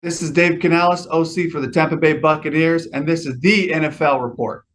This is Dave Canales, OC for the Tampa Bay Buccaneers, and this is the NFL Report.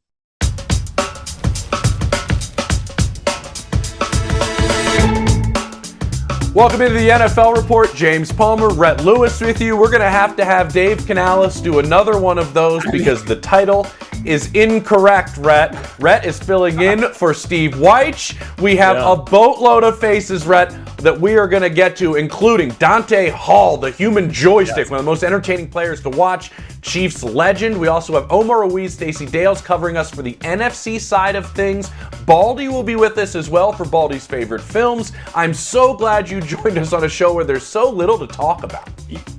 Welcome into the NFL Report. James Palmer, Rhett Lewis with you. We're going to have Dave Canales do another one of those because the title is incorrect, Rhett. Rhett is filling in for Steve Weich. We have a boatload of faces, Rhett, that we are going to get to, including Dante Hall, the human joystick, one of the most entertaining players to watch, Chiefs legend. We also have Omar Ruiz, Stacey Dales covering us for the NFC side of things. Baldy will be with us as well for Baldy's favorite films. I'm so glad you joined us on a show where there's so little to talk about.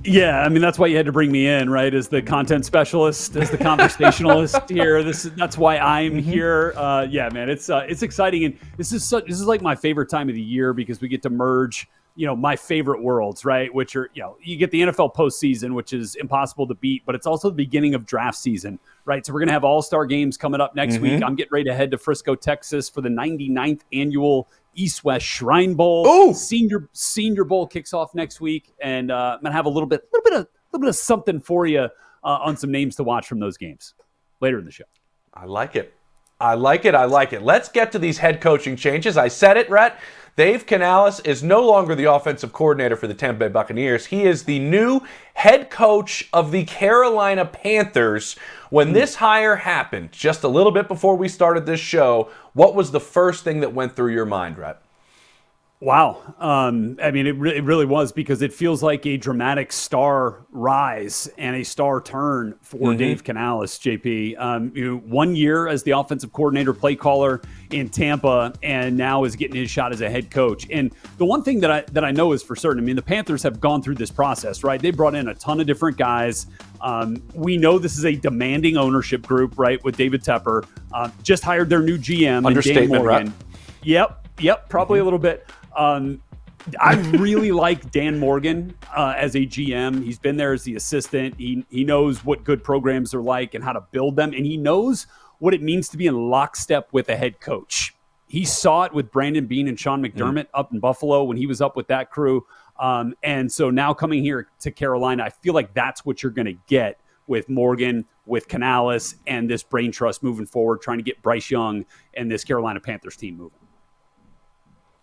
Yeah, I mean, that's why you had to bring me in, right? As the content specialist, as the conversationalist here. That's why I'm here. Yeah, man, it's exciting, and this is like my favorite time of the year because we get to merge, my favorite worlds, right? Which are, you get the NFL postseason, which is impossible to beat, but it's also the beginning of draft season, right? So we're gonna have all-star games coming up next week. I'm getting ready to head to Frisco, Texas for the 99th annual East-West Shrine Bowl. Ooh. Senior Bowl kicks off next week, and I'm gonna have a little bit of something for you on some names to watch from those games later in the show. I like it. Let's get to these head coaching changes. I said it, Rhett. Dave Canales is no longer the offensive coordinator for the Tampa Bay Buccaneers. He is the new head coach of the Carolina Panthers. When this hire happened, just a little bit before we started this show, what was the first thing that went through your mind, Rhett? Wow. I mean, it really was, because it feels like a dramatic star rise and a star turn for Dave Canales, JP. 1 year as the offensive coordinator, play caller in Tampa, and now is getting his shot as a head coach. And the one thing that I know is for certain, I mean, the Panthers have gone through this process, right? They brought in a ton of different guys. We know this is a demanding ownership group, right, with David Tepper. Just hired their new GM, Understatement, Dan Morgan. Right? Yep, probably a little bit. I really like Dan Morgan as a GM. He's been there as the assistant. He knows what good programs are like and how to build them, and he knows what it means to be in lockstep with a head coach. He saw it with Brandon Beane and Sean McDermott up in Buffalo when he was up with that crew. And so now coming here to Carolina, I feel like that's what you're going to get with Morgan, with Canales, and this brain trust moving forward, trying to get Bryce Young and this Carolina Panthers team moving.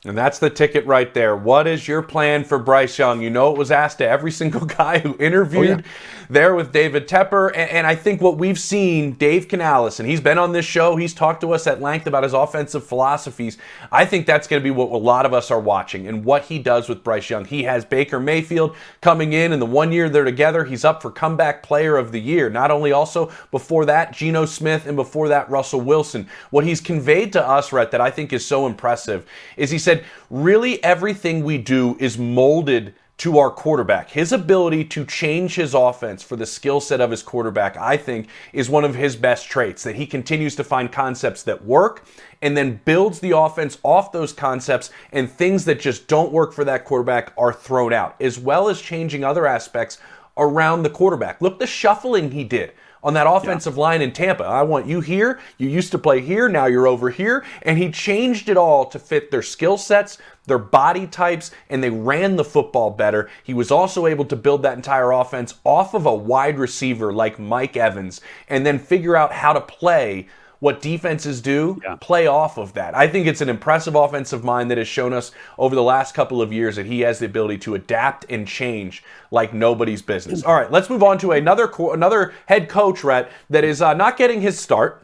And that's the ticket right there. What is your plan for Bryce Young? You know, it was asked to every single guy who interviewed there with David Tepper. And I think what we've seen, Dave Canales, and he's been on this show, he's talked to us at length about his offensive philosophies. I think that's going to be what a lot of us are watching and what he does with Bryce Young. He has Baker Mayfield coming in, and the 1 year they're together, he's up for comeback player of the year. Not only also before that, Geno Smith, and before that, Russell Wilson. What he's conveyed to us, Rhett, that I think is so impressive is he said, really everything we do is molded to our quarterback. His ability to change his offense for the skill set of his quarterback, I think, is one of his best traits, that he continues to find concepts that work and then builds the offense off those concepts, and things that just don't work for that quarterback are thrown out, as well as changing other aspects around the quarterback. Look, the shuffling he did on that offensive line in Tampa. I want you here. You used to play here. Now you're over here. And he changed it all to fit their skill sets, their body types, and they ran the football better. He was also able to build that entire offense off of a wide receiver like Mike Evans, and then figure out how to play what defenses do, play off of that. I think it's an impressive offensive mind that has shown us over the last couple of years that he has the ability to adapt and change like nobody's business. All right, let's move on to another head coach, Rhett, that is not getting his start.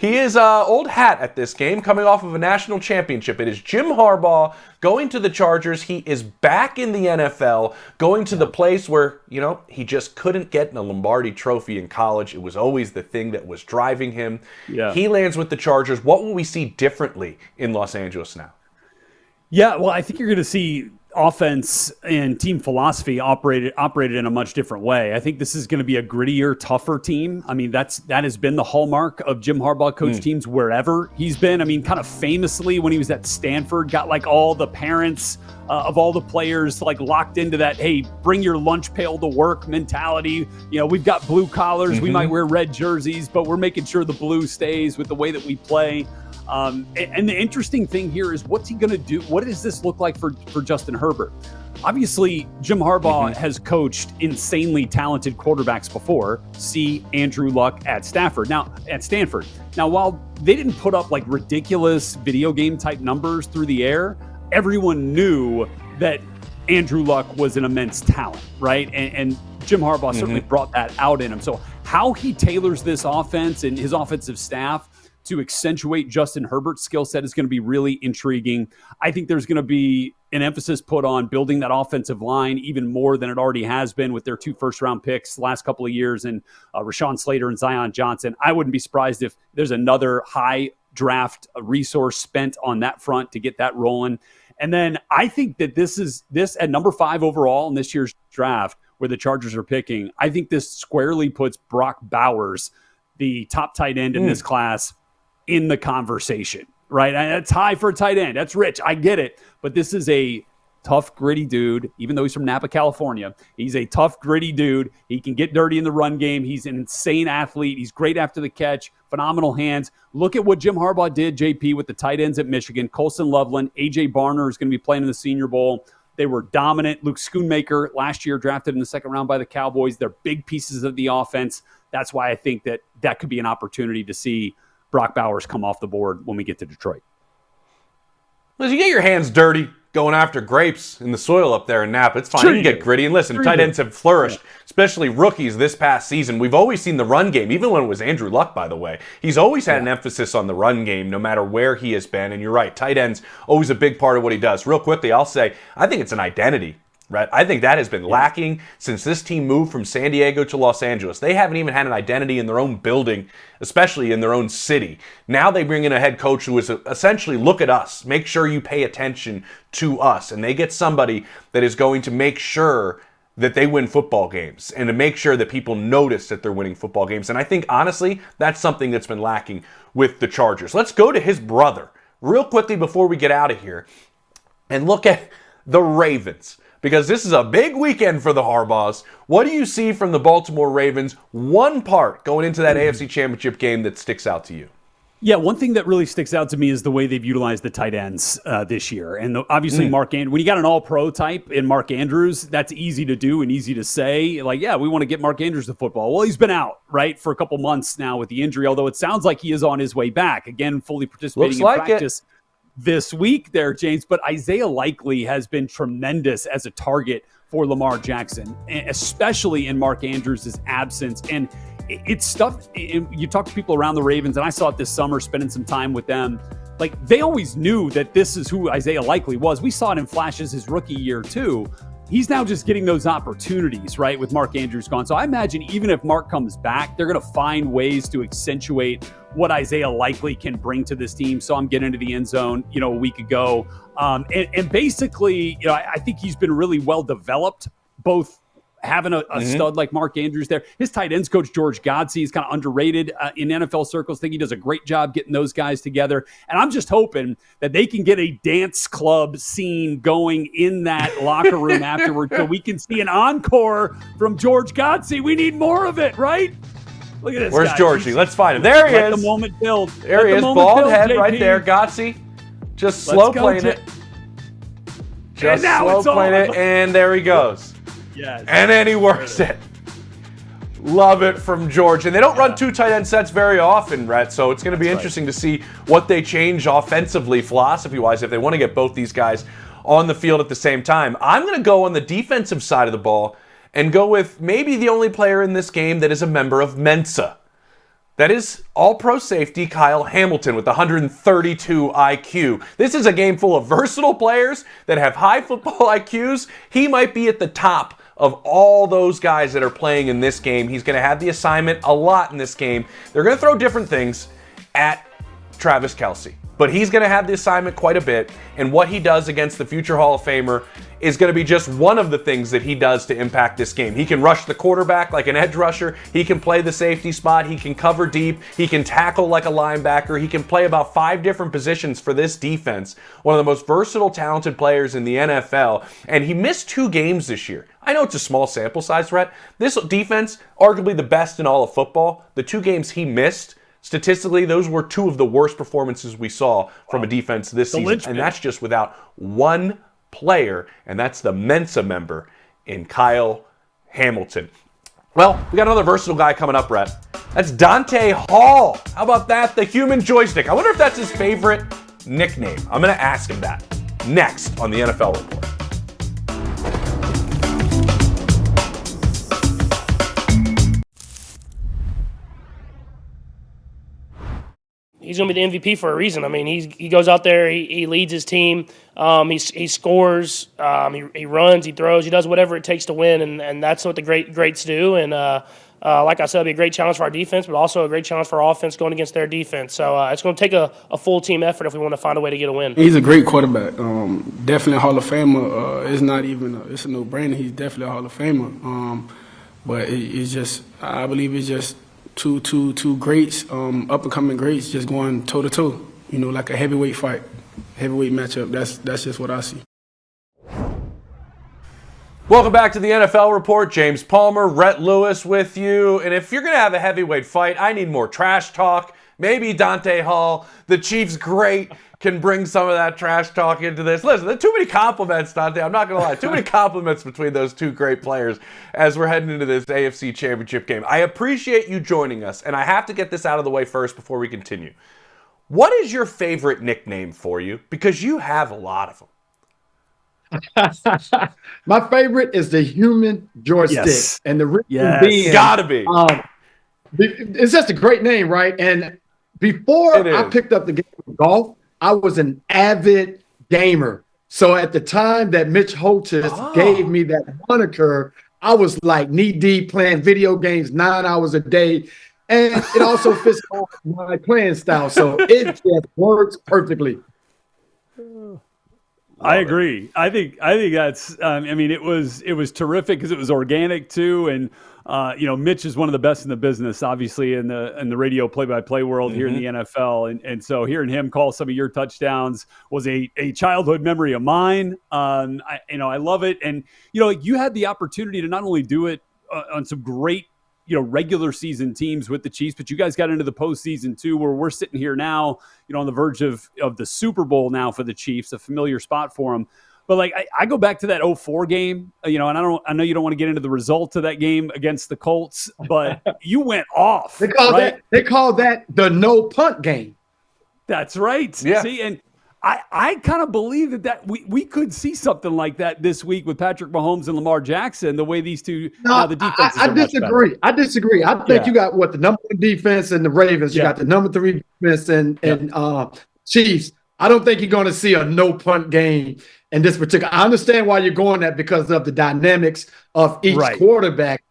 He is old hat at this game, coming off of a national championship. It is Jim Harbaugh going to the Chargers. He is back in the NFL, going to the place where, he just couldn't get a Lombardi trophy in college. It was always the thing that was driving him. Yeah. He lands with the Chargers. What will we see differently in Los Angeles now? Yeah, well, I think you're going to see offense and team philosophy operated in a much different way. I think this is going to be a grittier, tougher team. I mean, that has been the hallmark of Jim Harbaugh coach teams wherever he's been. I mean, kind of famously when he was at Stanford, got like all the parents of all the players like locked into that, hey, bring your lunch pail to work mentality. We've got blue collars. We might wear red jerseys, but we're making sure the blue stays with the way that we play. And the interesting thing here is, what's he going to do? What does this look like for Justin Herbert? Obviously, Jim Harbaugh has coached insanely talented quarterbacks before. See Andrew Luck at Stanford. Now, while they didn't put up like ridiculous video game type numbers through the air, everyone knew that Andrew Luck was an immense talent, right? And Jim Harbaugh certainly brought that out in him. So how he tailors this offense and his offensive staff to accentuate Justin Herbert's skill set is going to be really intriguing. I think there's going to be an emphasis put on building that offensive line even more than it already has been with their 2 first-round picks the last couple of years and Rashawn Slater and Zion Johnson. I wouldn't be surprised if there's another high draft resource spent on that front to get that rolling. And then I think that this at number 5 overall in this year's draft where the Chargers are picking, I think this squarely puts Brock Bowers, the top tight end in this class, in the conversation, right? And that's high for a tight end. That's rich. I get it. But this is a tough, gritty dude. Even though he's from Napa, California, he's a tough, gritty dude. He can get dirty in the run game. He's an insane athlete. He's great after the catch, phenomenal hands. Look at what Jim Harbaugh did, JP, with the tight ends at Michigan. Colson Loveland, A.J. Barner is going to be playing in the Senior Bowl. They were dominant. Luke Schoonmaker last year drafted in the second round by the Cowboys. They're big pieces of the offense. That's why I think that could be an opportunity to see Brock Bowers come off the board when we get to Detroit. Listen, you get your hands dirty going after grapes in the soil up there in Napa. It's fine. You can get gritty. And listen, tight ends have flourished, especially rookies this past season. We've always seen the run game, even when it was Andrew Luck, by the way. He's always had an emphasis on the run game, no matter where he has been. And you're right, tight ends, always a big part of what he does. Real quickly, I'll say, I think it's an identity. Right? I think that has been lacking since this team moved from San Diego to Los Angeles. They haven't even had an identity in their own building, especially in their own city. Now they bring in a head coach who is essentially, look at us, make sure you pay attention to us. And they get somebody that is going to make sure that they win football games and to make sure that people notice that they're winning football games. And I think, honestly, that's something that's been lacking with the Chargers. Let's go to his brother real quickly before we get out of here and look at the Ravens. Because this is a big weekend for the Harbaughs. What do you see from the Baltimore Ravens? One part going into that AFC Championship game that sticks out to you? Yeah, one thing that really sticks out to me is the way they've utilized the tight ends this year. And obviously, Mark Andrews, when you got an all-pro type in Mark Andrews, that's easy to do and easy to say. Like, yeah, we want to get Mark Andrews to football. Well, he's been out, right, for a couple months now with the injury, although it sounds like he is on his way back. Again, fully participating in practice this week there, James. But Isaiah Likely has been tremendous as a target for Lamar Jackson, especially in Mark Andrews' absence. And it's stuff, you talk to people around the Ravens, and I saw it this summer spending some time with them. Like, they always knew that this is who Isaiah Likely was. We saw it in flashes his rookie year too. He's now just getting those opportunities, right, with Mark Andrews gone. So I imagine even if Mark comes back, they're going to find ways to accentuate what Isaiah Likely can bring to this team. Saw him get into the end zone, a week ago. And basically, I think he's been really well developed, both having a stud like Mark Andrews there. His tight ends coach, George Godsey, is kind of underrated in NFL circles. I think he does a great job getting those guys together. And I'm just hoping that they can get a dance club scene going in that locker room afterward so we can see an encore from George Godsey. We need more of it, right? Look at this Where's guy. Georgie? Let's find him. There he Let is. the moment build. There he is. Bald head right there. Godsey. Just slow playing it. Just slow playing it. And there he goes. Yes. And then he works it. Love it from George. And they don't run 2 tight end sets very often, Rhett. So it's going to be interesting to see what they change offensively, philosophy-wise, if they want to get both these guys on the field at the same time. I'm going to go on the defensive side of the ball and go with maybe the only player in this game that is a member of Mensa. That is all-pro safety Kyle Hamilton with 132 IQ. This is a game full of versatile players that have high football IQs. He might be at the top of all those guys that are playing in this game. He's going to have the assignment a lot in this game. They're going to throw different things at Travis Kelce, but he's going to have the assignment quite a bit, and what he does against the future Hall of Famer is going to be just one of the things that he does to impact this game. He can rush the quarterback like an edge rusher. He can play the safety spot. He can cover deep. He can tackle like a linebacker. He can play about 5 different positions for this defense. One of the most versatile, talented players in the NFL, and he missed 2 games this year. I know it's a small sample size, Rhett. This defense, arguably the best in all of football. The 2 games he missed, statistically, those were 2 of the worst performances we saw from a defense this season. And that's just without one player, and that's the Mensa member in Kyle Hamilton. Well, we got another versatile guy coming up, Rhett. That's Dante Hall. How about that? The human joystick. I wonder if that's his favorite nickname. I'm going to ask him that next on the NFL Report. He's going to be the MVP for a reason. I mean, he goes out there, he leads his team, he scores, he runs, he throws, he does whatever it takes to win, and that's what the greats do. And like I said, it'll be a great challenge for our defense, but also a great challenge for our offense going against their defense. So it's going to take a full team effort if we want to find a way to get a win. He's a great quarterback. Definitely a Hall of Famer. It's not even it's a no-brainer. He's definitely a Hall of Famer. But it's just, I believe it's just two greats, up-and-coming greats, just going toe-to-toe, like a heavyweight fight, heavyweight matchup. That's just what I see. Welcome back to the NFL Report. James Palmer, Rhett Lewis with you. And if you're going to have a heavyweight fight, I need more trash talk. Maybe Dante Hall, the Chiefs great, can bring some of that trash talk into this. Listen, there are too many compliments, Dante. I'm not going to lie. Too many compliments between those two great players as we're heading into this AFC Championship game. I appreciate you joining us, and I have to get this out of the way first before we continue. What is your favorite nickname for you? Because you have a lot of them. My favorite is the human joystick. Yes. And the reason Yes. being, Gotta be. it's just a great name, right? And before I picked up the game of golf, I was an avid gamer. So at the time that Mitch Holtis gave me that moniker, I was like knee-deep playing video games 9 hours a day. And it also fits my playing style. So it just works perfectly. I agree. I think that's. I mean, it was terrific because it was organic too, and Mitch is one of the best in the business, obviously in the radio play-by-play world here in the NFL, and so hearing him call some of your touchdowns was a childhood memory of mine. I love it, and you had the opportunity to not only do it on some great regular season teams with the Chiefs, but you guys got into the postseason too, where we're sitting here now, on the verge of the Super Bowl now for the Chiefs, a familiar spot for them. But like I go back to that 04 game, and I know you don't want to get into the result of that game against the Colts, but you went off. They call that the no punt game. That's right. Yeah. See, and I kind of believe that we could see something like that this week with Patrick Mahomes and Lamar Jackson, the way these two, the defenses I are much better. I disagree. I think you got the number one defense and the Ravens. You got the number 3 defense and Chiefs. I don't think you're going to see a no punt game in this particular. I understand why you're going that because of the dynamics of each quarterback.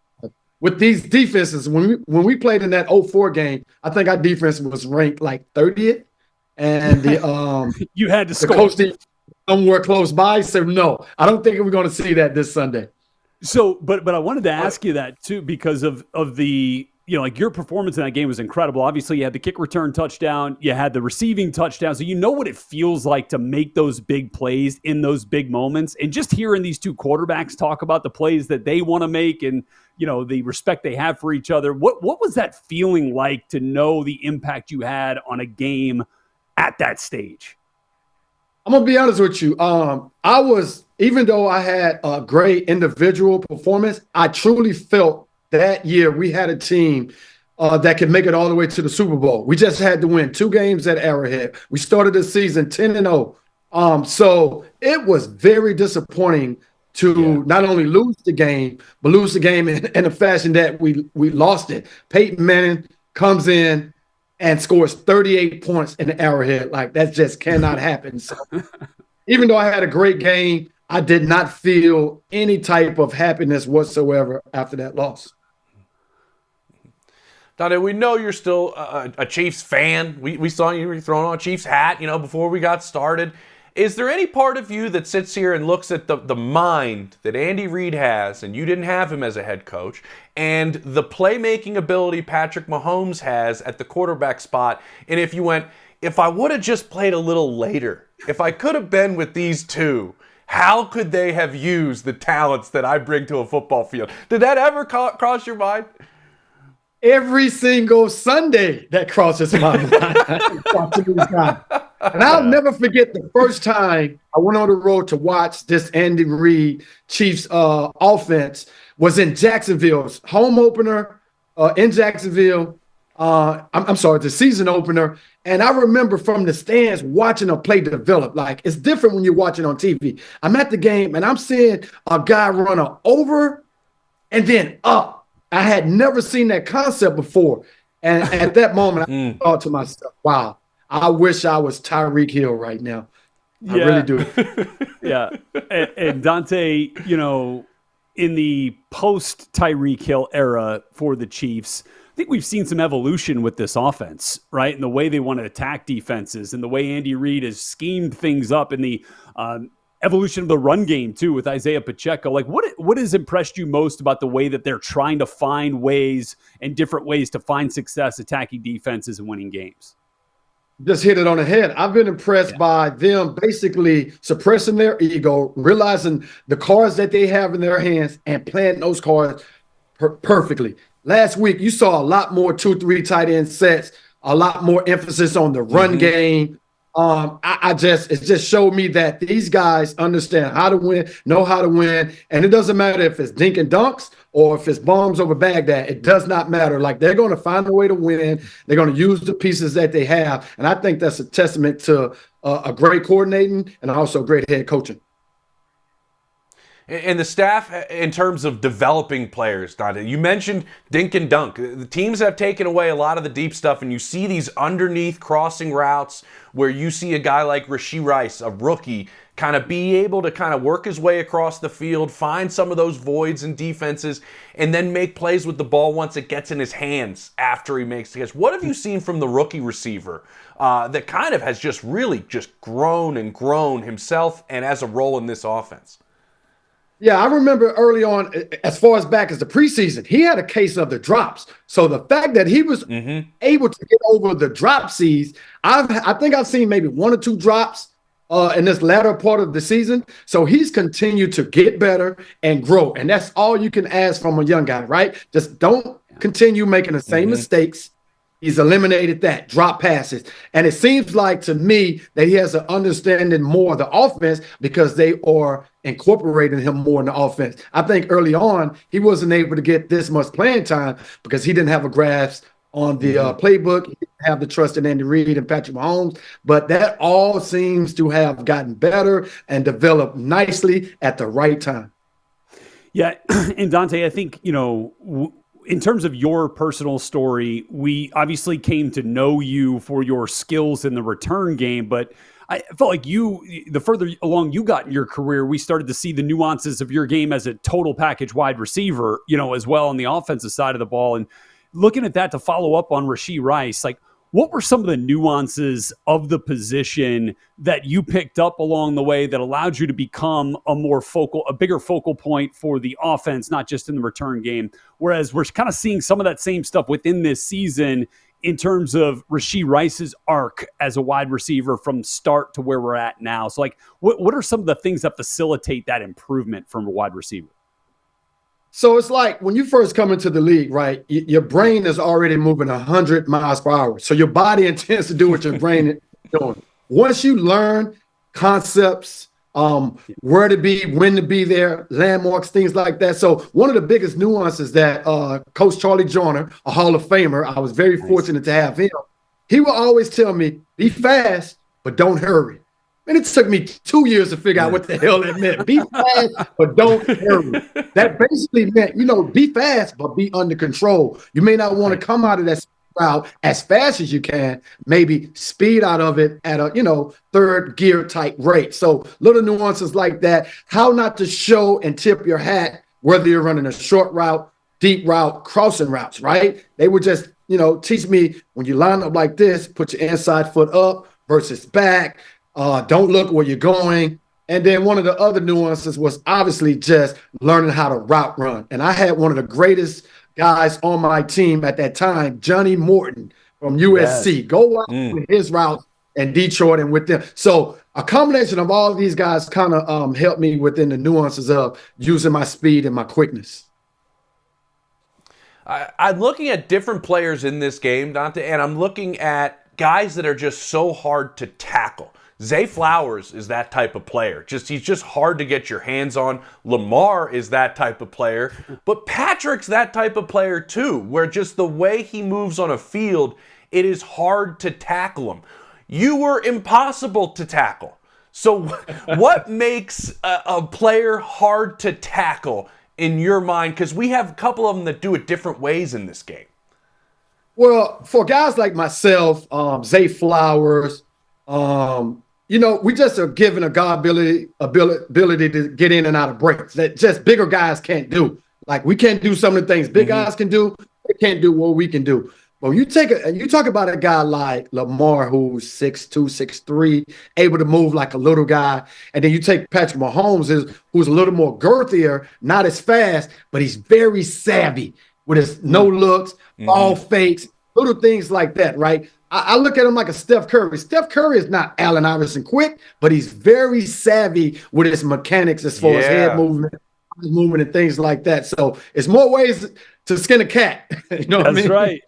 With these defenses, when we played in that 04 game, I think our defense was ranked like 30th. And the you had to the score. coach somewhere close by. So no, I don't think we're going to see that this Sunday. So, but I wanted to ask you that too because of the your performance in that game was incredible. Obviously, you had the kick return touchdown, you had the receiving touchdown, so you know what it feels like to make those big plays in those big moments. And just hearing these two quarterbacks talk about the plays that they want to make and the respect they have for each other. What was that feeling like to know the impact you had on a game at that stage? I'm going to be honest with you. Even though I had a great individual performance, I truly felt that year we had a team that could make it all the way to the Super Bowl. We just had to win 2 games at Arrowhead. We started the season 10-0. So it was very disappointing to not only lose the game, but lose the game in a fashion that we lost it. Peyton Manning comes in and scores 38 points in the Arrowhead. Like, that just cannot happen. So even though I had a great game, I did not feel any type of happiness whatsoever after that loss. Dante, we know you're still a Chiefs fan. We saw you were throwing on a Chiefs hat, before we got started. Is there any part of you that sits here and looks at the mind that Andy Reid has, and you didn't have him as a head coach, and the playmaking ability Patrick Mahomes has at the quarterback spot, and if I would have just played a little later, if I could have been with these two, how could they have used the talents that I bring to a football field? Did that ever cross your mind? every single Sunday that crosses my mind. Watching these guys. And I'll never forget the first time I went on the road to watch this Andy Reid Chiefs offense was in Jacksonville's home opener in Jacksonville. I'm sorry, the season opener. And I remember from the stands watching a play develop. Like, it's different when you're watching on TV. I'm at the game and I'm seeing a guy run over and then up. I had never seen that concept before. And at that moment, I thought to myself, wow, I wish I was Tyreek Hill right now. I really do. Yeah. And Dante, you know, in the post Tyreek Hill era for the Chiefs, I think we've seen some evolution with this offense, right? And the way they want to attack defenses and the way Andy Reid has schemed things up in the evolution of the run game too with Isaiah Pacheco. Like what has impressed you most about the way that they're trying to find ways and different ways to find success attacking defenses and winning games? Just hit it on the head. I've been impressed by them basically suppressing their ego, realizing the cards that they have in their hands and playing those cards perfectly. Last week, you saw a lot more 2-3 tight end sets, a lot more emphasis on the run game. It just showed me that these guys understand how to win, know how to win. And it doesn't matter if it's dink and dunks or if it's bombs over Baghdad. It does not matter. Like, they're going to find a way to win. They're going to use the pieces that they have. And I think that's a testament to a great coordinating and also great head coaching. And the staff, in terms of developing players, Dante, you mentioned dink and dunk. The teams have taken away a lot of the deep stuff, and you see these underneath crossing routes where you see a guy like Rashee Rice, a rookie, kind of be able to kind of work his way across the field, find some of those voids in defenses, and then make plays with the ball once it gets in his hands after he makes the catch. What have you seen from the rookie receiver that kind of has just really just grown and grown himself and as a role in this offense? Yeah, I remember early on, as far as back as the preseason, he had a case of the drops. So the fact that he was able to get over the drop seas, I think I've seen maybe 1 or 2 drops in this latter part of the season. So he's continued to get better and grow. And that's all you can ask from a young guy, right? Just don't continue making the same mistakes. He's eliminated that, drop passes. And it seems like to me that he has an understanding more of the offense because they are incorporating him more in the offense. I think early on, he wasn't able to get this much playing time because he didn't have a grasp on the playbook. He didn't have the trust in Andy Reid and Patrick Mahomes. But that all seems to have gotten better and developed nicely at the right time. Yeah. And Dante, I think, you know, in terms of your personal story, we obviously came to know you for your skills in the return game, but I felt like the further along you got in your career, we started to see the nuances of your game as a total package wide receiver, you know, as well on the offensive side of the ball. And looking at that to follow up on Rashee Rice, like, what were some of the nuances of the position that you picked up along the way that allowed you to become a bigger focal point for the offense, not just in the return game? Whereas we're kind of seeing some of that same stuff within this season in terms of Rashee Rice's arc as a wide receiver from start to where we're at now. So, like, what are some of the things that facilitate that improvement from a wide receiver? So it's like when you first come into the league, right, your brain is already moving 100 miles per hour. So your body intends to do what your brain is doing. Once you learn concepts, where to be, when to be there, landmarks, things like that. So one of the biggest nuances that Coach Charlie Joyner, a Hall of Famer, I was very fortunate to have him. He will always tell me, be fast, but don't hurry. And it took me 2 years to figure out what the hell that meant. Be fast, but don't hurry. That basically meant, you know, be fast, but be under control. You may not want to come out of that route as fast as you can, maybe speed out of it at a, you know, third gear type rate. So little nuances like that, how not to show and tip your hat, whether you're running a short route, deep route, crossing routes, right? They would just, you know, teach me when you line up like this, put your inside foot up versus back. Don't look where you're going. And then one of the other nuances was obviously just learning how to route run. And I had one of the greatest guys on my team at that time, Johnny Morton from USC. Yes. Go out with his route in Detroit and with them. So a combination of all of these guys kind of helped me within the nuances of using my speed and my quickness. I'm looking at different players in this game, Dante, and I'm looking at guys that are just so hard to tackle. Zay Flowers is that type of player. He's just hard to get your hands on. Lamar is that type of player. But Patrick's that type of player too, where just the way he moves on a field, it is hard to tackle him. You were impossible to tackle. So what makes a player hard to tackle in your mind? Because we have a couple of them that do it different ways in this game. Well, for guys like myself, Zay Flowers, we just are given a God ability to get in and out of breaks that just bigger guys can't do. Like we can't do some of the things big guys can do. They can't do what we can do. But you talk about a guy like Lamar, who's 6'2", 6'3", able to move like a little guy, and then you take Patrick Mahomes, who's a little more girthier, not as fast, but he's very savvy with his no looks, ball fakes, little things like that, right? I look at him like a Steph Curry. Steph Curry is not Allen Iverson quick, but he's very savvy with his mechanics as far as head movement and things like that. So it's more ways to skin a cat. You know what I mean? That's right.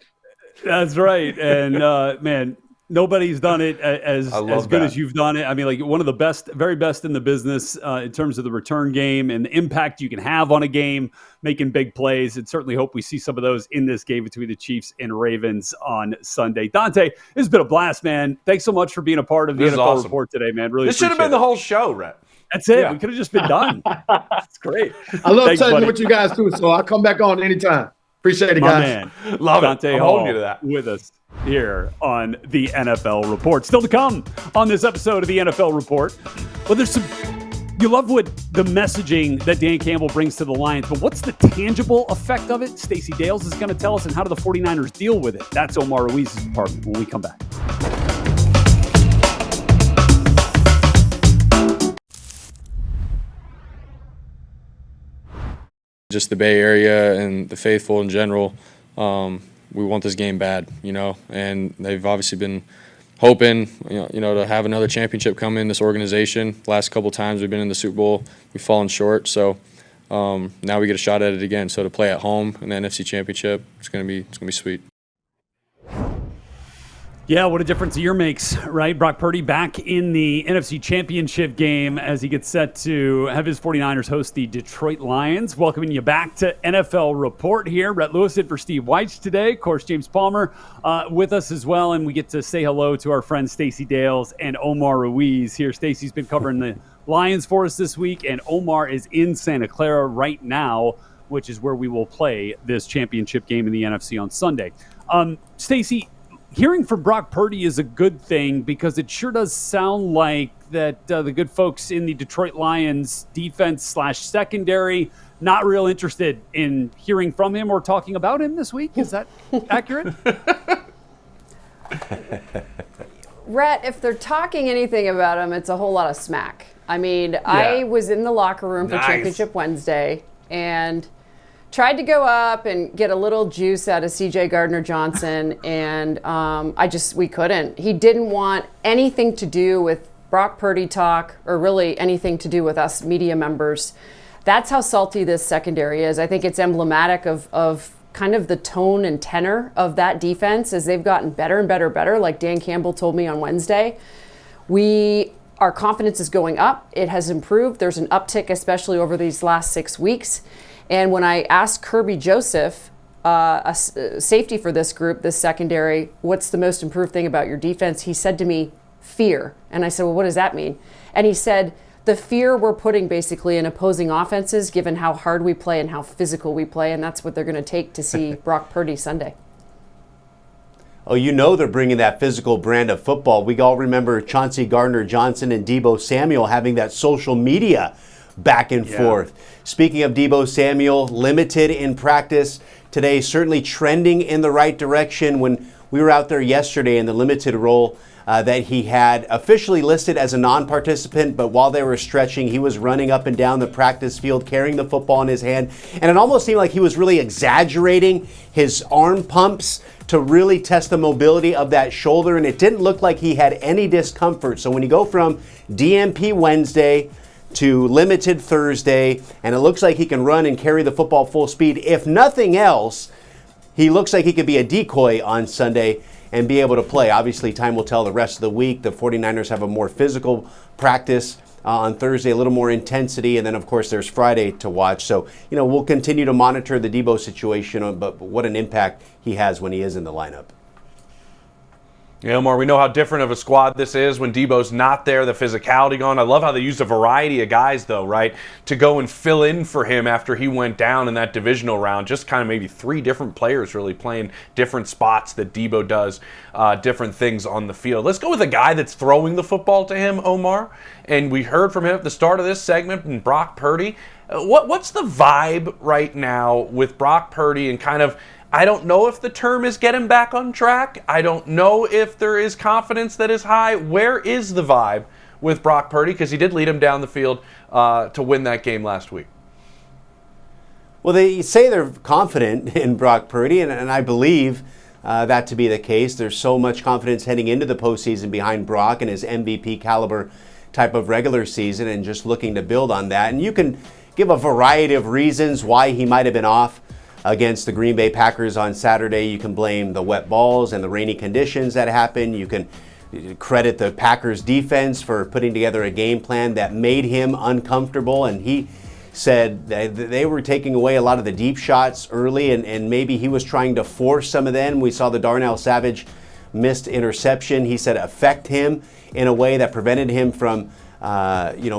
That's right. And man, nobody's done it as good as you've done it. I mean, like one of the best, very best in the business in terms of the return game and the impact you can have on a game, making big plays. And certainly hope we see some of those in this game between the Chiefs and Ravens on Sunday. Dante, this has been a blast, man. Thanks so much for being a part of the NFL Report today, man. Really, this should have been the whole show, Rhett. That's it. Yeah. We could have just been done. That's great. I love touching what you guys do, so I'll come back on anytime. Appreciate it, guys. Man. Love Dante it. I'm holding you to that. With us here on the NFL Report. Still to come on this episode of the NFL Report. Well, you love what the messaging that Dan Campbell brings to the Lions, but what's the tangible effect of it? Stacey Dales is going to tell us, and how do the 49ers deal with it? That's Omar Ruiz's department when we come back. Just the Bay Area and the faithful in general, we want this game bad, and they've obviously been hoping, to have another championship come in this organization. Last couple times we've been in the Super Bowl, we've fallen short, so now we get a shot at it again. So to play at home in the NFC Championship, it's gonna be sweet. Yeah, what a difference a year makes, right? Brock Purdy back in the NFC Championship game as he gets set to have his 49ers host the Detroit Lions. Welcoming you back to NFL Report here. Rhett Lewis in for Steve Weitz today. Of course, James Palmer with us as well. And we get to say hello to our friends Stacey Dales and Omar Ruiz here. Stacey's been covering the Lions for us this week, and Omar is in Santa Clara right now, which is where we will play this championship game in the NFC on Sunday. Stacey, hearing from Brock Purdy is a good thing because it sure does sound like that the good folks in the Detroit Lions defense/secondary not real interested in hearing from him or talking about him this week. Is that accurate? Rhett, if they're talking anything about him, it's a whole lot of smack. I mean, I was in the locker room for Championship Wednesday and tried to go up and get a little juice out of CJ Gardner-Johnson, and we couldn't. He didn't want anything to do with Brock Purdy talk or really anything to do with us media members. That's how salty this secondary is. I think it's emblematic of kind of the tone and tenor of that defense as they've gotten better and better, like Dan Campbell told me on Wednesday. Our confidence is going up. It has improved. There's an uptick, especially over these last 6 weeks. And when I asked Kirby Joseph, a safety for this group, this secondary, what's the most improved thing about your defense? He said to me, fear. And I said, well, what does that mean? And he said, the fear we're putting basically in opposing offenses, given how hard we play and how physical we play. And that's what they're going to take to see Brock Purdy Sunday. Oh, they're bringing that physical brand of football. We all remember Chauncey Gardner-Johnson and Deebo Samuel having that social media back and forth. Speaking of Deebo Samuel, limited in practice today, certainly trending in the right direction. When we were out there yesterday in the limited role that he had officially listed as a non-participant, but while they were stretching, he was running up and down the practice field, carrying the football in his hand. And it almost seemed like he was really exaggerating his arm pumps to really test the mobility of that shoulder. And it didn't look like he had any discomfort. So when you go from DMP Wednesday to limited Thursday, and it looks like he can run and carry the football full speed. If nothing else, he looks like he could be a decoy on Sunday and be able to play. Obviously, time will tell the rest of the week. The 49ers have a more physical practice on Thursday, a little more intensity, and then, of course, there's Friday to watch. So, we'll continue to monitor the Deebo situation, but what an impact he has when he is in the lineup. Yeah, Omar, we know how different of a squad this is when Deebo's not there, the physicality gone. I love how they used a variety of guys, though, right, to go and fill in for him after he went down in that divisional round. Just kind of maybe 3 different players really playing different spots that Deebo does different things on the field. Let's go with a guy that's throwing the football to him, Omar. And we heard from him at the start of this segment, and Brock Purdy. What's the vibe right now with Brock Purdy and kind of, I don't know if the term is get him back on track. I don't know if there is confidence that is high. Where is the vibe with Brock Purdy? Because he did lead him down the field to win that game last week. Well, they say they're confident in Brock Purdy, and I believe that to be the case. There's so much confidence heading into the postseason behind Brock and his MVP caliber type of regular season, and just looking to build on that. And you can give a variety of reasons why he might have been off against the Green Bay Packers on Saturday. You can blame the wet balls and the rainy conditions that happened. You can credit the Packers defense for putting together a game plan that made him uncomfortable. And he said that they were taking away a lot of the deep shots early, and maybe he was trying to force some of them. We saw the Darnell Savage missed interception, he said, affect him in a way that prevented him from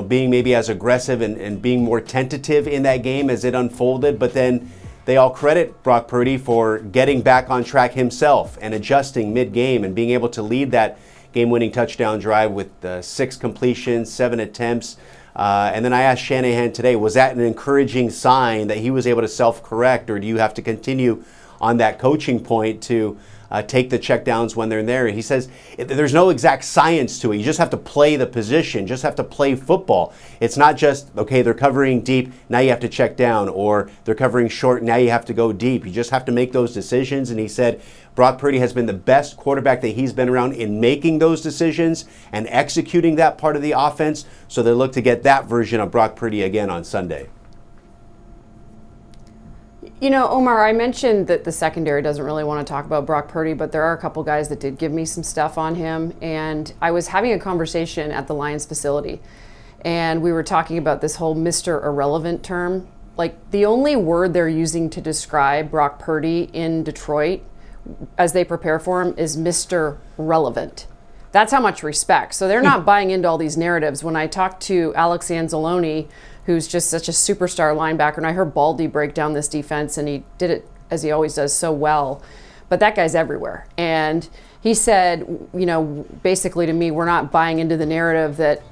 being maybe as aggressive and being more tentative in that game as it unfolded. But then they all credit Brock Purdy for getting back on track himself and adjusting mid-game and being able to lead that game-winning touchdown drive with 6 completions, 7 attempts. And then I asked Shanahan today, was that an encouraging sign that he was able to self-correct, or do you have to continue on that coaching point to take the checkdowns when they're there? He says there's no exact science to it. You just have to play the position, just have to play football. It's not just, okay, they're covering deep, now you have to check down, or they're covering short, now you have to go deep. You just have to make those decisions. And he said Brock Purdy has been the best quarterback that he's been around in making those decisions and executing that part of the offense. So they look to get that version of Brock Purdy again on Sunday. Omar, I mentioned that the secondary doesn't really want to talk about Brock Purdy, but there are a couple guys that did give me some stuff on him. And I was having a conversation at the Lions facility, and we were talking about this whole Mr. Irrelevant term. Like, the only word they're using to describe Brock Purdy in Detroit as they prepare for him is Mr. Relevant. That's how much respect. So they're not buying into all these narratives. When I talked to Alex Anzalone, who's just such a superstar linebacker, and I heard Baldy break down this defense, and he did it as he always does so well. But that guy's everywhere. And he said, basically to me, we're not buying into the narrative that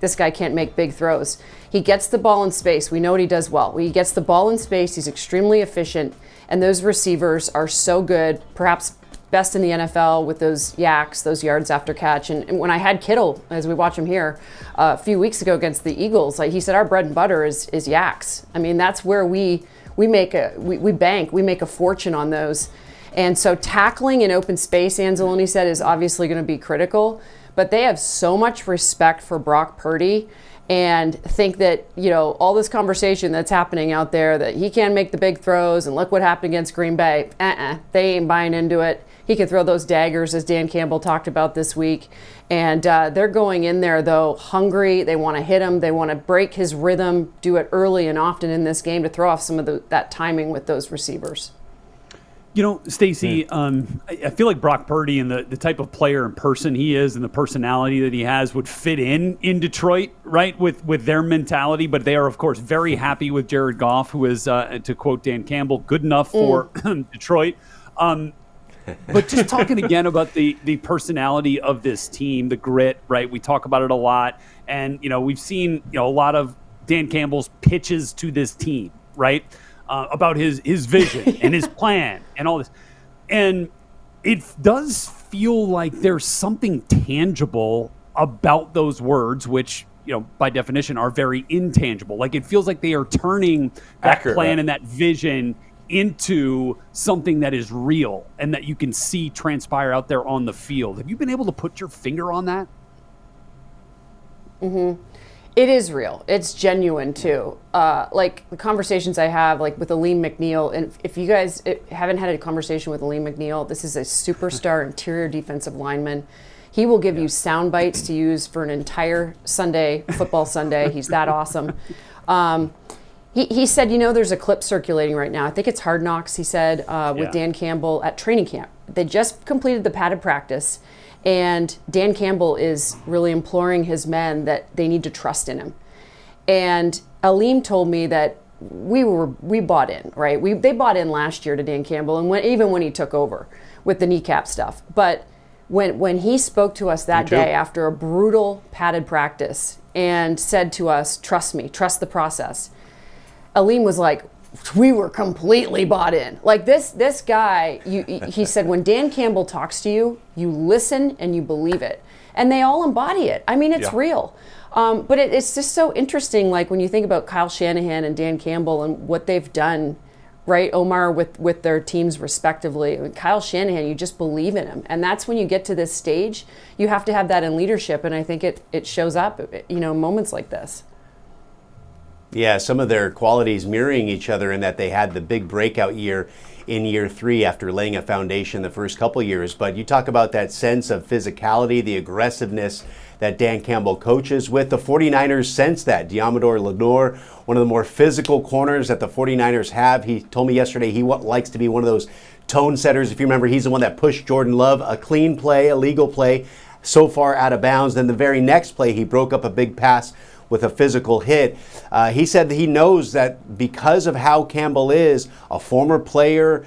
this guy can't make big throws. He gets the ball in space. We know what he does well. When he gets the ball in space, he's extremely efficient, and those receivers are so good, perhaps best in the NFL with those yaks, those yards after catch. And when I had Kittle, as we watch him here, a few weeks ago against the Eagles, he said our bread and butter is yaks. I mean, that's where we make a fortune on those. And so tackling in open space, Anzalone said, is obviously going to be critical. But they have so much respect for Brock Purdy and think that, all this conversation that's happening out there that he can't make the big throws and look what happened against Green Bay. They ain't buying into it. He can throw those daggers, as Dan Campbell talked about this week. And they're going in there, though, hungry. They want to hit him. They want to break his rhythm, do it early and often in this game to throw off some of that timing with those receivers. Stacey, I feel like Brock Purdy and the type of player and person he is and the personality that he has would fit in Detroit, right, with their mentality. But they are, of course, very happy with Jared Goff, who is, to quote Dan Campbell, good enough for Detroit. But just talking again about the personality of this team, the grit, right? We talk about it a lot. And, we've seen, a lot of Dan Campbell's pitches to this team, right? About his vision and his plan and all this. And it does feel like there's something tangible about those words, which, by definition are very intangible. Like, it feels like they are turning that plan and that vision into something that is real and that you can see transpire out there on the field. Have you been able to put your finger on that? Mm-hmm. It is real. It's genuine too. Like the conversations I have, like with Aleem McNeil, and if you guys haven't had a conversation with Aleem McNeil, this is a superstar interior defensive lineman. He will give you sound bites to use for an entire Sunday, football Sunday. He's that awesome. He said, there's a clip circulating right now. I think it's Hard Knocks, he said, with Dan Campbell at training camp. They just completed the padded practice. And Dan Campbell is really imploring his men that they need to trust in him. And Aleem told me that we bought in, right? They bought in last year to Dan Campbell, and even when he took over with the kneecap stuff. But when he spoke to us that day after a brutal padded practice and said to us, "Trust me, trust the process," Aleem was like, we were completely bought in. Like this guy, he said, when Dan Campbell talks to you, you listen and you believe it. And they all embody it. I mean, it's real. But it's just so interesting, like when you think about Kyle Shanahan and Dan Campbell and what they've done, right, Omar, with their teams respectively. I mean, Kyle Shanahan, you just believe in him. And that's when you get to this stage, you have to have that in leadership. And I think it shows up, moments like this. Yeah, some of their qualities mirroring each other in that they had the big breakout year in year 3 after laying a foundation the first couple years. But you talk about that sense of physicality, the aggressiveness that Dan Campbell coaches with. The 49ers sense that. Diamador Lenore, one of the more physical corners that the 49ers have. He told me yesterday he likes to be one of those tone setters. If you remember, he's the one that pushed Jordan Love, a clean play, a legal play, so far out of bounds. Then the very next play, he broke up a big pass with a physical hit. He said that he knows that because of how Campbell is, a former player,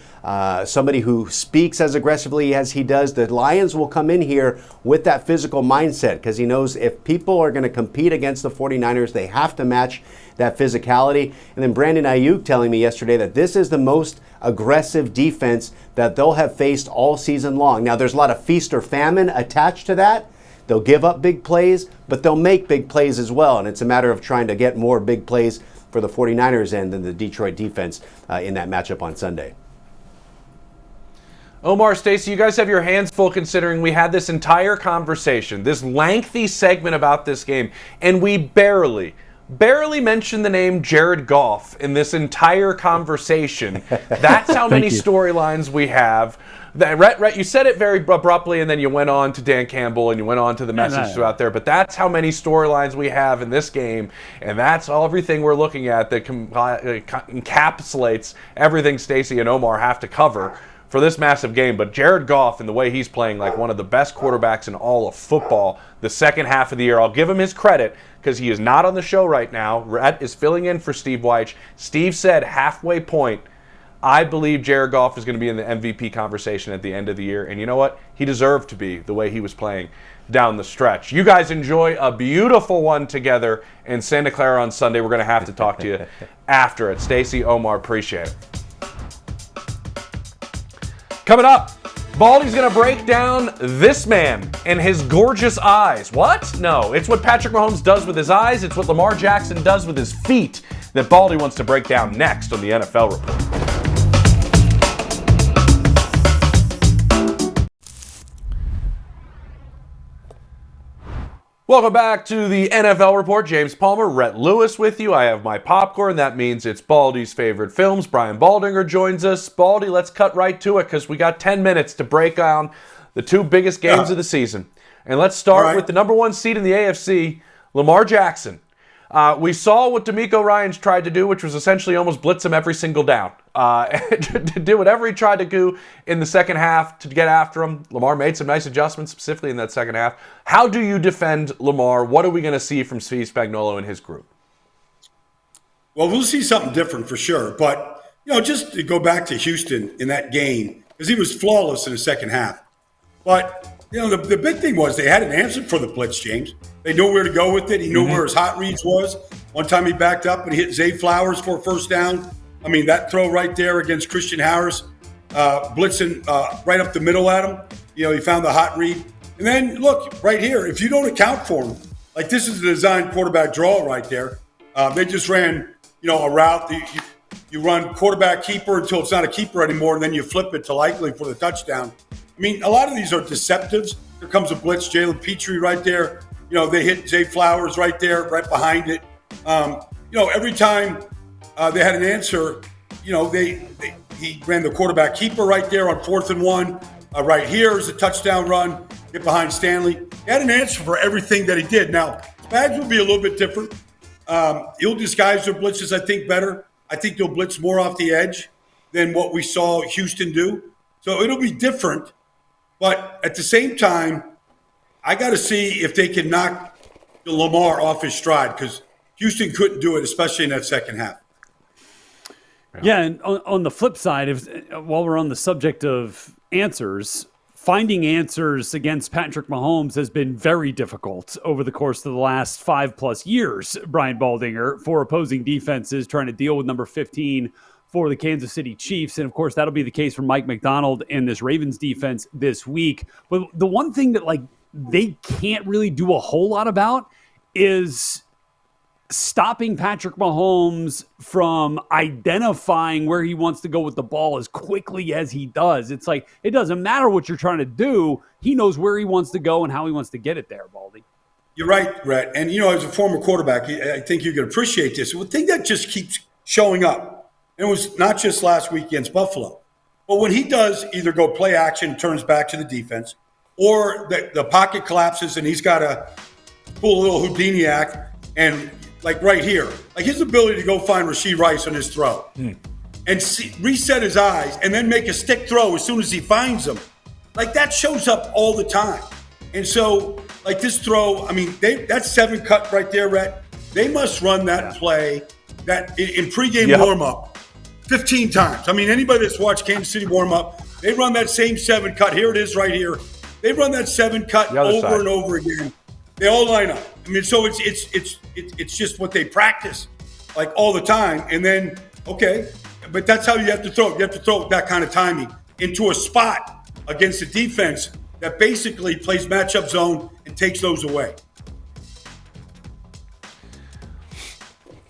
somebody who speaks as aggressively as he does, the Lions will come in here with that physical mindset because he knows if people are going to compete against the 49ers, they have to match that physicality. And then Brandon Ayuk telling me yesterday that this is the most aggressive defense that they'll have faced all season long. Now, there's a lot of feast or famine attached to that. They'll give up big plays, but they'll make big plays as well. And it's a matter of trying to get more big plays for the 49ers end than the Detroit defense in that matchup on Sunday. Omar, Stacey, you guys have your hands full considering we had this entire conversation, this lengthy segment about this game, and we barely mentioned the name Jared Goff in this entire conversation. That's how many storylines we have. Rhett, you said it very abruptly, and then you went on to Dan Campbell, and you went on to the message out there. But that's how many storylines we have in this game, and that's everything we're looking at that encapsulates everything Stacey and Omar have to cover for this massive game. But Jared Goff and the way he's playing like one of the best quarterbacks in all of football the second half of the year. I'll give him his credit because he is not on the show right now. Rhett is filling in for Steve Weich. Steve said halfway point, I believe Jared Goff is going to be in the MVP conversation at the end of the year. And you know what? He deserved to be the way he was playing down the stretch. You guys enjoy a beautiful one together in Santa Clara on Sunday. We're going to have to talk to you after it. Stacey, Omar, appreciate it. Coming up, Baldy's going to break down this man and his gorgeous eyes. What? No, it's what Patrick Mahomes does with his eyes. It's what Lamar Jackson does with his feet that Baldy wants to break down next on the NFL Report. Welcome back to the NFL Report. James Palmer, Rhett Lewis with you. I have my popcorn. That means it's Baldy's favorite films. Brian Baldinger joins us. Baldy, let's cut right to it because we got 10 minutes to break down the two biggest games of the season. And let's start with the number one seed in the AFC, Lamar Jackson. We saw what DeMeco Ryans tried to do, which was essentially almost blitz him every single down. To do whatever he tried to do in the second half to get after him. Lamar made some nice adjustments, specifically in that second half. How do you defend Lamar? What are we going to see from Steve Spagnuolo and his group? Well, we'll see something different for sure. But, just to go back to Houston in that game, because he was flawless in the second half. But, the big thing was they had an answer for the blitz, James. They knew where to go with it. He knew where his hot reads was. One time he backed up and hit Zay Flowers for a first down. I mean, that throw right there against Christian Harris, blitzing right up the middle at him. He found the hot read. And then, look, right here, if you don't account for him, like this is a designed quarterback draw right there. They just ran, a route. You run quarterback keeper until it's not a keeper anymore, and then you flip it to likely for the touchdown. I mean, a lot of these are deceptives. Here comes a blitz. Jalen Petrie right there. They hit Zay Flowers right there, right behind it. Every time they had an answer, he ran the quarterback keeper right there on 4th and 1. Right here is a touchdown run, get behind Stanley. He had an answer for everything that he did. Now, Spags will be a little bit different. He'll disguise their blitzes, I think, better. I think they'll blitz more off the edge than what we saw Houston do. So it'll be different. But at the same time, I got to see if they can knock Lamar off his stride, because Houston couldn't do it, especially in that second half. Yeah, and on the flip side, while we're on the subject of answers, finding answers against Patrick Mahomes has been very difficult over the course of the last 5+ years, Brian Baldinger, for opposing defenses trying to deal with number 15 for the Kansas City Chiefs. And of course, that'll be the case for Mike McDonald and this Ravens defense this week. But the one thing that they can't really do a whole lot about is stopping Patrick Mahomes from identifying where he wants to go with the ball as quickly as he does. It's like, it doesn't matter what you're trying to do. He knows where he wants to go and how he wants to get it there, Baldy. You're right, Brett. And, as a former quarterback, I think you can appreciate this. The thing that just keeps showing up, and it was not just last week against Buffalo, but when he does either go play action, turns back to the defense, or the pocket collapses and he's got to pull a little Houdini act, and like right here, like his ability to go find Rashee Rice on his throw and reset his eyes and then make a stick throw as soon as he finds him. Like that shows up all the time. And so like this throw, that 7 cut right there, Rhett, they must run that play that in pregame warm-up 15 times. Anybody that's watched Kansas City warm-up, they run that same 7 cut. Here it is right here. They run that 7 cut over and over again. They all line up. So it's just what they practice like all the time. And then, okay, but that's how you have to throw it. You have to throw it with that kind of timing into a spot against a defense that basically plays matchup zone and takes those away.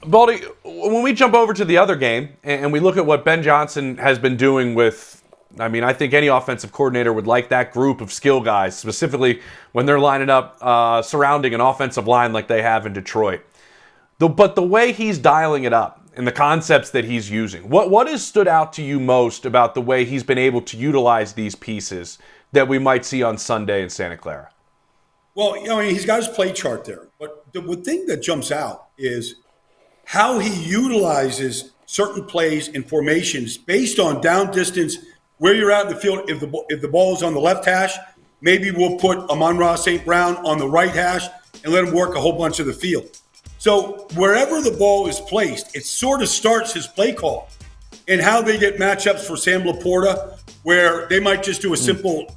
Baldy, when we jump over to the other game and we look at what Ben Johnson has been doing with, I think any offensive coordinator would like that group of skill guys, specifically when they're lining up surrounding an offensive line like they have in Detroit. But the way he's dialing it up and the concepts that he's using, what has stood out to you most about the way he's been able to utilize these pieces that we might see on Sunday in Santa Clara? Well, he's got his play chart there. But the thing that jumps out is how he utilizes certain plays and formations based on down distance, where you're at in the field. If the ball is on the left hash, maybe we'll put Amon-Ra St. Brown on the right hash and let him work a whole bunch of the field. So wherever the ball is placed, it sort of starts his play call. And how they get matchups for Sam Laporta, where they might just do a simple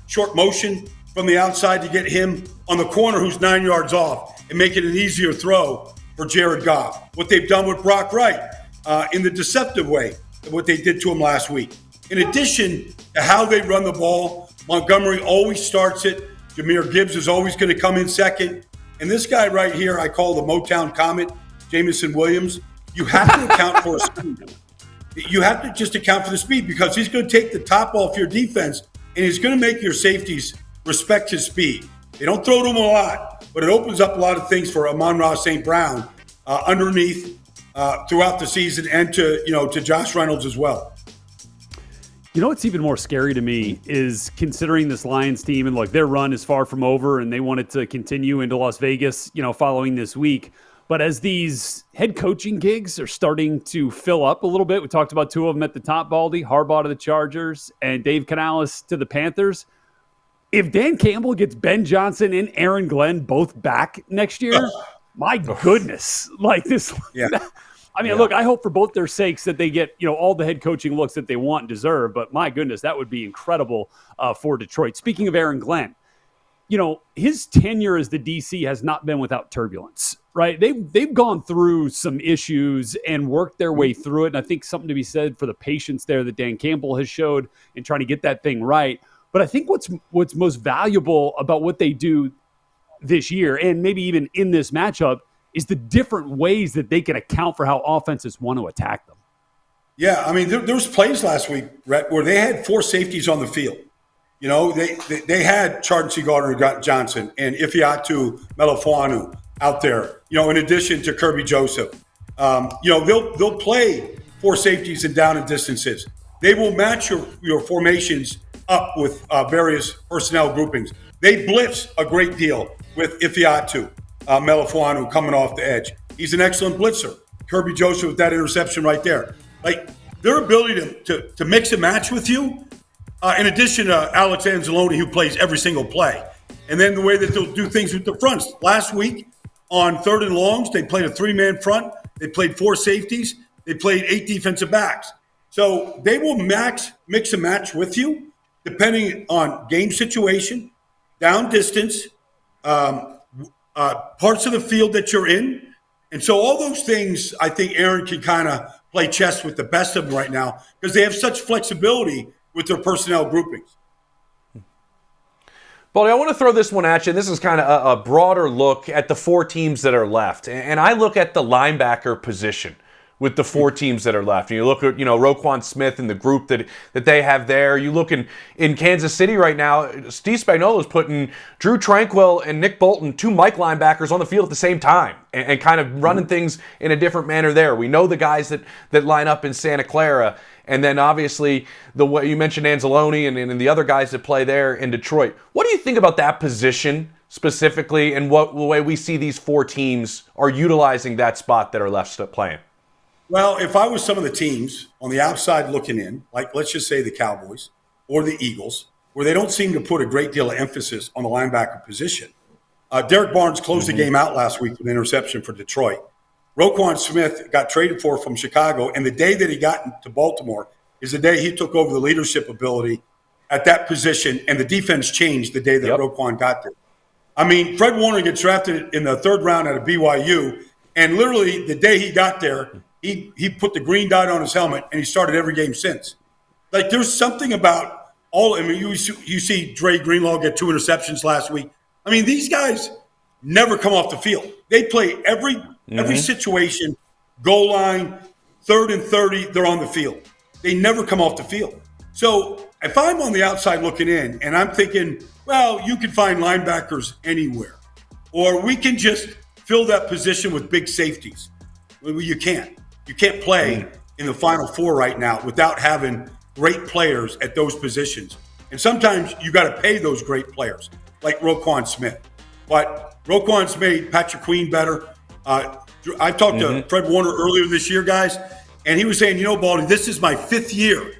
short motion from the outside to get him on the corner who's 9 yards off and make it an easier throw for Jared Goff. What they've done with Brock Wright in the deceptive way, what they did to him last week. In addition to how they run the ball, Montgomery always starts it. Jahmyr Gibbs is always going to come in second. And this guy right here, I call the Motown Comet, Jameson Williams. You have to account for speed. You have to just account for the speed, because he's going to take the top off your defense and he's going to make your safeties respect his speed. They don't throw to him a lot, but it opens up a lot of things for Amon-Ra St. Brown underneath throughout the season, and to Josh Reynolds as well. What's even more scary to me is considering this Lions team, and look, their run is far from over and they want it to continue into Las Vegas, following this week. But as these head coaching gigs are starting to fill up a little bit, we talked about 2 of them at the top, Baldy, Harbaugh to the Chargers and Dave Canales to the Panthers. If Dan Campbell gets Ben Johnson and Aaron Glenn both back next year, my goodness, like this. Yeah. Look, I hope for both their sakes that they get, all the head coaching looks that they want and deserve. But my goodness, that would be incredible for Detroit. Speaking of Aaron Glenn, his tenure as the DC has not been without turbulence, right? They've gone through some issues and worked their way through it. And I think something to be said for the patience there that Dan Campbell has showed in trying to get that thing right. But I think what's most valuable about what they do this year, and maybe even in this matchup, is the different ways that they can account for how offenses want to attack them. Yeah, there was plays last week, Rhett, where they had 4 safeties on the field. You know, they had Chauncey Gardner-Johnson and Ifeatu Melifonwu out there, you know, in addition to Kirby Joseph. You know, they'll play 4 safeties and down and distances. They will match your formations up with various personnel groupings. They blitz a great deal with Ifeatu Melifonwu coming off the edge. He's an excellent blitzer. Kirby Joseph with that interception right there. Like, their ability to mix and match with you, in addition to Alex Anzalone, who plays every single play. And then the way that they'll do things with the fronts. Last week on 3rd and longs, they played a 3-man front. They played 4 safeties. They played 8 defensive backs. So they will mix and match with you depending on game situation, down distance, parts of the field that you're in. And so all those things, I think Aaron can kind of play chess with the best of them right now because they have such flexibility with their personnel groupings. Baldy, I want to throw this one at you. This is kind of a broader look at the 4 teams that are left. And I look at the linebacker position with the 4 teams that are left. And you look at, you know, Roquan Smith and the group that they have there. You look in Kansas City right now, Steve Spagnuolo is putting Drew Tranquill and Nick Bolton, 2 Mike linebackers, on the field at the same time and kind of running things in a different manner there. We know the guys that line up in Santa Clara. And then obviously the way you mentioned Anzalone and the other guys that play there in Detroit. What do you think about that position specifically and what the way we see these 4 teams are utilizing that spot that are left playing? Well, if I was some of the teams on the outside looking in, like let's just say the Cowboys or the Eagles, where they don't seem to put a great deal of emphasis on the linebacker position. Derek Barnes closed the game out last week with an interception for Detroit. Roquan Smith got traded for from Chicago, and the day that he got to Baltimore is the day he took over the leadership ability at that position, and the defense changed the day that Roquan got there. I mean, Fred Warner gets drafted in the 3rd round out of BYU, and literally the day he got there, he put the green dot on his helmet, and he started every game since. Like, there's something about all – I mean, you see Dre Greenlaw get 2 interceptions last week. I mean, these guys never come off the field. They play every situation, goal line, 3rd and 30, they're on the field. They never come off the field. So if I'm on the outside looking in and I'm thinking, well, you can find linebackers anywhere, or we can just fill that position with big safeties. Well, you can't. You can't play in the Final 4 right now without having great players at those positions. And sometimes you got to pay those great players, like Roquan Smith. But Roquan's made Patrick Queen better. I talked to Fred Warner earlier this year, guys, and he was saying, you know, Baldy, this is my 5th year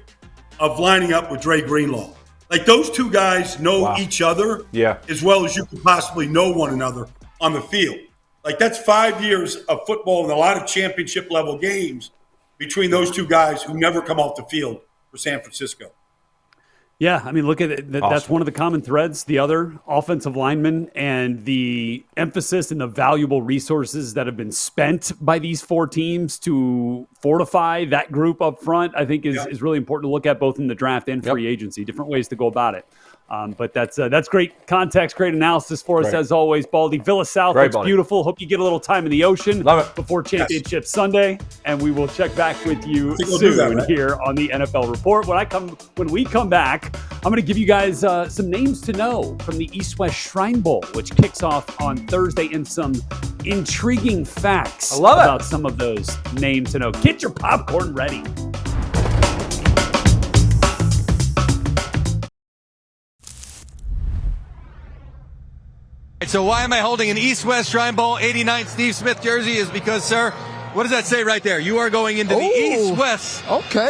of lining up with Dre Greenlaw. Like, those 2 guys know each other as well as you could possibly know one another on the field. Like, that's 5 years of football and a lot of championship-level games between those 2 guys who never come off the field for San Francisco. Yeah, I mean, look at it. Awesome. That's one of the common threads, the other offensive linemen, and the emphasis and the valuable resources that have been spent by these 4 teams to fortify that group up front, I think is really important to look at both in the draft and free agency, different ways to go about it. But that's great context, great analysis for us as always, Baldy. Villa South looks beautiful. Hope you get a little time in the ocean before Championship Sunday, and we will check back with you soon here on the NFL Report. When we come back, I'm going to give you guys some names to know from the East-West Shrine Bowl, which kicks off on Thursday, and some intriguing facts about some of those names to know. Get your popcorn ready. So why am I holding an East-West Shrine Bowl 89 Steve Smith jersey is because, sir, what does that say right there? You are going into the East-West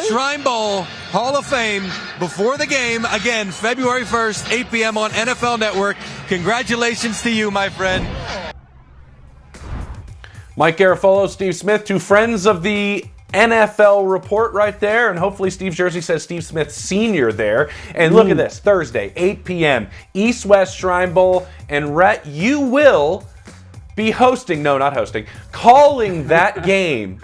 Shrine Bowl Hall of Fame before the game, again, February 1st, 8 p.m. on NFL Network. Congratulations to you, my friend. Mike Garafolo, Steve Smith, 2 friends of the NFL Report right there, and hopefully Steve's jersey says Steve Smith Sr. there. And look at this, Thursday, 8 p.m., East-West Shrine Bowl, and Rhett, you will be calling that game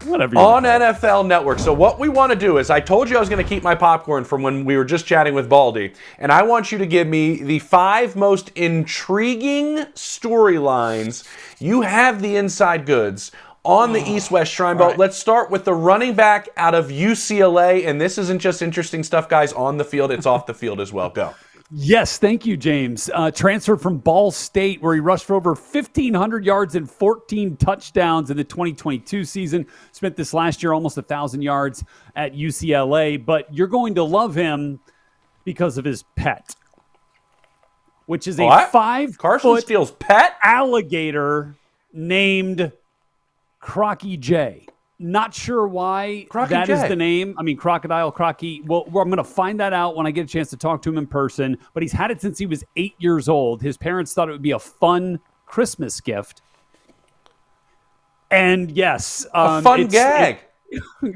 on NFL Network. So what we want to do is, I told you I was going to keep my popcorn from when we were just chatting with Baldy, and I want you to give me the 5 most intriguing storylines. You have the inside goods on the East-West Shrine Bowl. Right. Let's start with the running back out of UCLA, and this isn't just interesting stuff, guys, on the field. It's off the field as well. Go. Yes, thank you, James. Transferred from Ball State, where he rushed for over 1,500 yards and 14 touchdowns in the 2022 season. Spent this last year almost 1,000 yards at UCLA. But you're going to love him because of his pet, which is a Carson 5-foot Steele's pet alligator named Crocky J. Not sure why that is the name. I mean, Crocodile, Crocky. Well, I'm going to find that out when I get a chance to talk to him in person. But he's had it since he was 8 years old. His parents thought it would be a fun Christmas gift. And yes. A fun gag.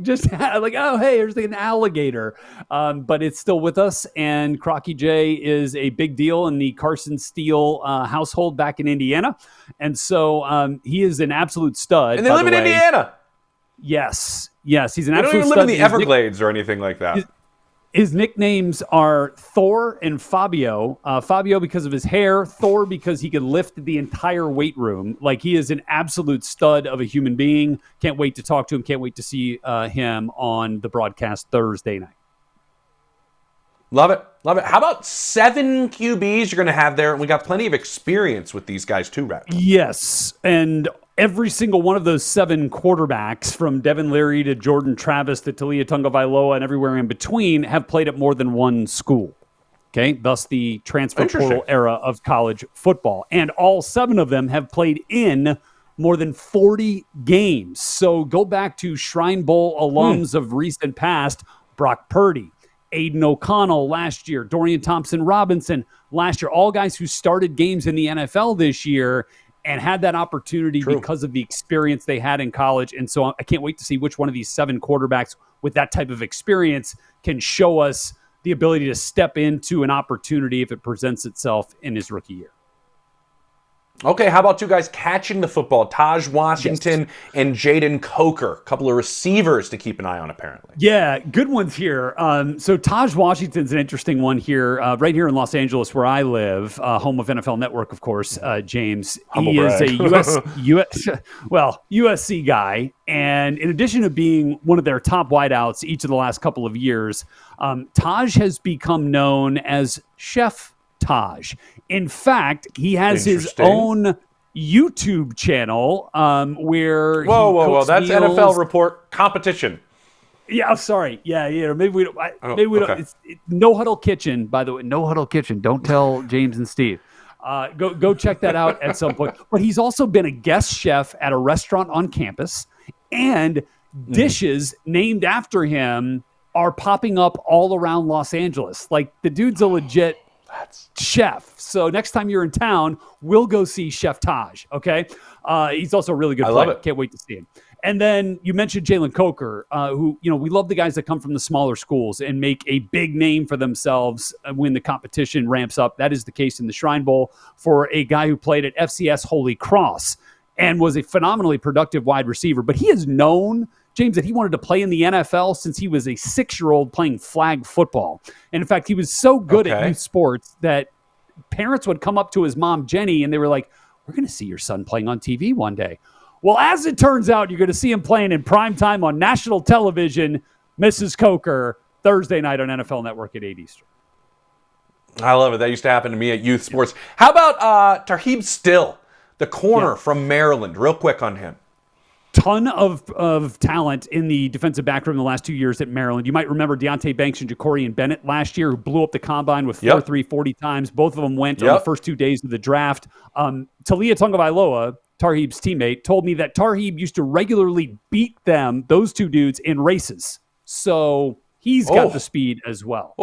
Just like, oh, hey, here's an alligator. But it's still with us. And Crocky J is a big deal in the Carson Steele household back in Indiana. And so he is an absolute stud. And they live in Indiana. Yes, he's an absolute stud. They don't even live in the Everglades or anything like that. His nicknames are Thor and Fabio. Fabio because of his hair, Thor because he could lift the entire weight room. Like, he is an absolute stud of a human being. Can't wait to talk to him. Can't wait to see him on the broadcast Thursday night. Love it. How about 7 QBs you're going to have there? And we got plenty of experience with these guys too, Rhett. Yes, and every single one of those 7 quarterbacks, from Devin Leary to Jordan Travis to Talia Tungavailoa and everywhere in between, have played at more than one school. Okay, thus the transfer portal era of college football. And all 7 of them have played in more than 40 games. So go back to Shrine Bowl alums of recent past: Brock Purdy, Aiden O'Connell last year, Dorian Thompson-Robinson last year, all guys who started games in the NFL this year and had that opportunity because of the experience they had in college. And so I can't wait to see which one of these 7 quarterbacks with that type of experience can show us the ability to step into an opportunity if it presents itself in his rookie year. Okay, how about 2 guys catching the football? Taj Washington and Jaden Coker. A couple of receivers to keep an eye on, apparently. Yeah, good ones here. So Taj Washington's an interesting one here, right here in Los Angeles where I live, home of NFL Network, of course, James. He is a USC guy. And in addition to being one of their top wideouts each of the last couple of years, Taj has become known as Chef Taj. In fact, he has his own YouTube channel where whoa, that's meals. NFL Report competition. Yeah, I'm sorry. Yeah. Maybe we don't. Maybe we don't. It's No Huddle Kitchen, by the way. No Huddle Kitchen. Don't tell James and Steve. Go check that out at some point. But he's also been a guest chef at a restaurant on campus, and dishes named after him are popping up all around Los Angeles. Like, the dude's a legit chef. So next time you're in town, we'll go see Chef Taj. Okay. He's also a really good player. I love it. Can't wait to see him. And then you mentioned Jalen Coker, who, we love the guys that come from the smaller schools and make a big name for themselves when the competition ramps up. That is the case in the Shrine Bowl for a guy who played at FCS Holy Cross and was a phenomenally productive wide receiver. But he is known, James, that he wanted to play in the NFL since he was a 6-year-old playing flag football. And in fact, he was so good at youth sports that parents would come up to his mom, Jenny, and they were like, "We're going to see your son playing on TV one day." Well, as it turns out, you're going to see him playing in primetime on national television, Mrs. Coker, Thursday night on NFL Network at 8 Eastern. I love it. That used to happen to me at youth sports. How about Tarheeb Still, the corner from Maryland? Real quick on him. Ton of talent in the defensive back room the last 2 years at Maryland. You might remember Deontay Banks and Jacorian Bennett last year, who blew up the combine with 4.3 40 times. Both of them went on the first 2 days of the draft. Talia Tungavailoa, Tarheeb's teammate, told me that Tarheeb used to regularly beat those 2 dudes, in races. So he's got the speed as well.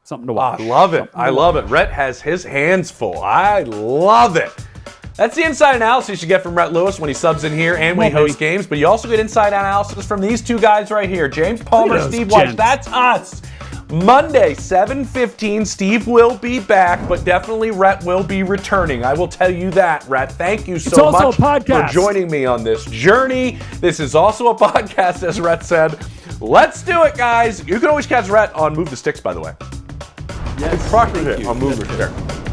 Something to watch. I love it. I love it. Rhett has his hands full. I love it. That's the inside analysis you get from Rhett Lewis when he subs in here and when he hosts games. But you also get inside analysis from these 2 guys right here, James Palmer, Steve White. That's us. Monday, 7:15. Steve will be back, but definitely Rhett will be returning. I will tell you that, Rhett. Thank you so much for joining me on this journey. This is also a podcast, as Rhett said. Let's do it, guys. You can always catch Rhett on Move the Sticks, by the way. Yes. Proctor on Move the Sticks.